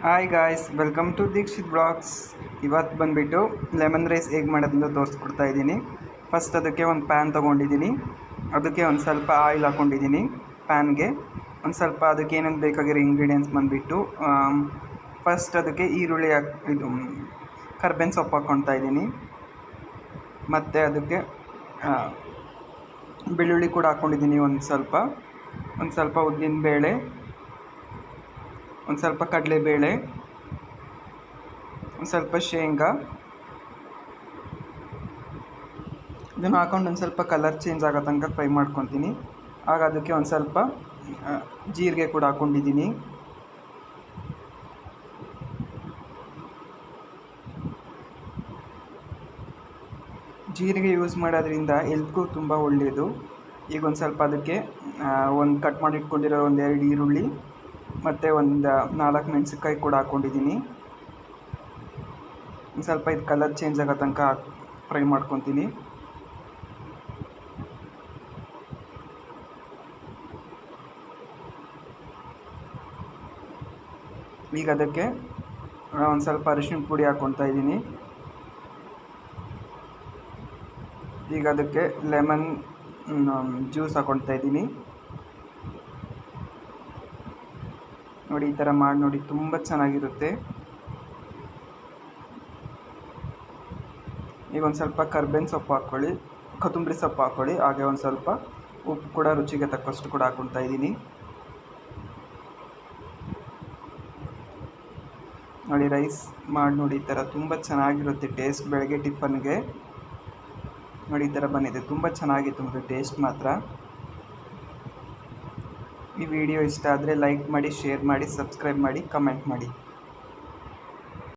Hi guys, welcome to Dixit blogs. ಇವತ್ತು ಬಂದುಬಿಟ್ಟು lemon rice ಹೇಗೆ ಮಾಡೋದಂತ ತೋರಿಸ್ಕೊಡ್ತಾ ಇದ್ದೀನಿ. ಫಸ್ಟ್ ಅದಕ್ಕೆ ಒಂದು ಪ್ಯಾನ್ ತೊಗೊಂಡಿದ್ದೀನಿ. ಅದಕ್ಕೆ ಒಂದು ಸ್ವಲ್ಪ ಆಯಿಲ್ ಹಾಕ್ಕೊಂಡಿದ್ದೀನಿ. ಪ್ಯಾನ್ಗೆ ಒಂದು ಸ್ವಲ್ಪ ಅದಕ್ಕೆ ಏನೇನು ಬೇಕಾಗಿರೋ ಇಂಗ್ರೀಡಿಯೆಂಟ್ಸ್ ಬಂದುಬಿಟ್ಟು ಫಸ್ಟ್ ಅದಕ್ಕೆ ಈರುಳ್ಳಿ ಇದು ಕರ್ಬೇವಿನ ಸೊಪ್ಪು ಹಾಕ್ಕೊಳ್ತಾ ಇದ್ದೀನಿ. ಮತ್ತು ಅದಕ್ಕೆ ಬೆಳ್ಳುಳ್ಳಿ ಕೂಡ ಹಾಕ್ಕೊಂಡಿದ್ದೀನಿ. ಒಂದು ಸ್ವಲ್ಪ ಉದ್ದಿನಬೇಳೆ, ಒಂದು ಸ್ವಲ್ಪ ಕಡಲೆಬೇಳೆ, ಒಂದು ಸ್ವಲ್ಪ ಶೇಂಗಾ, ಇದನ್ನು ಹಾಕೊಂಡು ಒಂದು ಸ್ವಲ್ಪ ಕಲರ್ ಚೇಂಜ್ ಆಗೋ ತನಕ ಫ್ರೈ ಮಾಡ್ಕೊತೀನಿ. ಆಗ ಅದಕ್ಕೆ ಒಂದು ಸ್ವಲ್ಪ ಜೀರಿಗೆ ಕೂಡ ಹಾಕ್ಕೊಂಡಿದ್ದೀನಿ. ಜೀರಿಗೆ ಯೂಸ್ ಮಾಡೋದ್ರಿಂದ ಹೆಲ್ತ್ಗೂ ತುಂಬ ಒಳ್ಳೆಯದು. ಈಗ ಒಂದು ಸ್ವಲ್ಪ ಅದಕ್ಕೆ ಒಂದು ಕಟ್ ಮಾಡಿ ಇಟ್ಕೊಂಡಿರೋ ಒಂದೆರಡು ಈರುಳ್ಳಿ ಮತ್ತು ಒಂದು 4 ಮೆಣಸಿನ್ಕಾಯಿ ಕೂಡ ಹಾಕ್ಕೊಂಡಿದ್ದೀನಿ. ಒಂದು ಸ್ವಲ್ಪ ಇದು ಕಲರ್ ಚೇಂಜ್ ಆಗೋ ತನಕ ಫ್ರೈ ಮಾಡ್ಕೊತೀನಿ. ಈಗ ಅದಕ್ಕೆ ಒಂದು ಸ್ವಲ್ಪ ಅರಿಶಿಣ ಪುಡಿ ಹಾಕ್ಕೊಳ್ತಾ ಇದ್ದೀನಿ. ಈಗ ಅದಕ್ಕೆ ಲೆಮನ್ ಜ್ಯೂಸ್ ಹಾಕ್ಕೊಳ್ತಾ ಇದ್ದೀನಿ. ನೋಡಿ, ಈ ಥರ ಮಾಡಿ ನೋಡಿ, ತುಂಬ ಚೆನ್ನಾಗಿರುತ್ತೆ. ಈಗ ಒಂದು ಸ್ವಲ್ಪ ಕರ್ಬೇವಿನ ಸೊಪ್ಪು ಹಾಕ್ಕೊಳ್ಳಿ, ಕೊತ್ತಂಬರಿ ಸೊಪ್ಪು ಹಾಕ್ಕೊಳ್ಳಿ. ಹಾಗೆ ಒಂದು ಸ್ವಲ್ಪ ಉಪ್ಪು ಕೂಡ ರುಚಿಗೆ ತಕ್ಕಷ್ಟು ಕೂಡ ಹಾಕ್ಕೊಳ್ತಾ ಇದ್ದೀನಿ. ನೋಡಿ, ರೈಸ್ ಮಾಡಿ ನೋಡಿ, ಈ ಥರ ತುಂಬ ಚೆನ್ನಾಗಿರುತ್ತೆ ಟೇಸ್ಟ್. ಬೆಳಗ್ಗೆ ಟಿಫನ್ಗೆ ನೋಡಿ ಈ ಥರ ಬಂದಿದೆ, ತುಂಬ ಚೆನ್ನಾಗಿತ್ತು ಮತ್ತು ಟೇಸ್ಟ್ ಮಾತ್ರ. ಈ ವಿಡಿಯೋ ಇಷ್ಟ ಆದರೆ ಲೈಕ್ ಮಾಡಿ, ಶೇರ್ ಮಾಡಿ, ಸಬ್ಸ್ಕ್ರೈಬ್ ಮಾಡಿ, ಕಮೆಂಟ್ ಮಾಡಿ.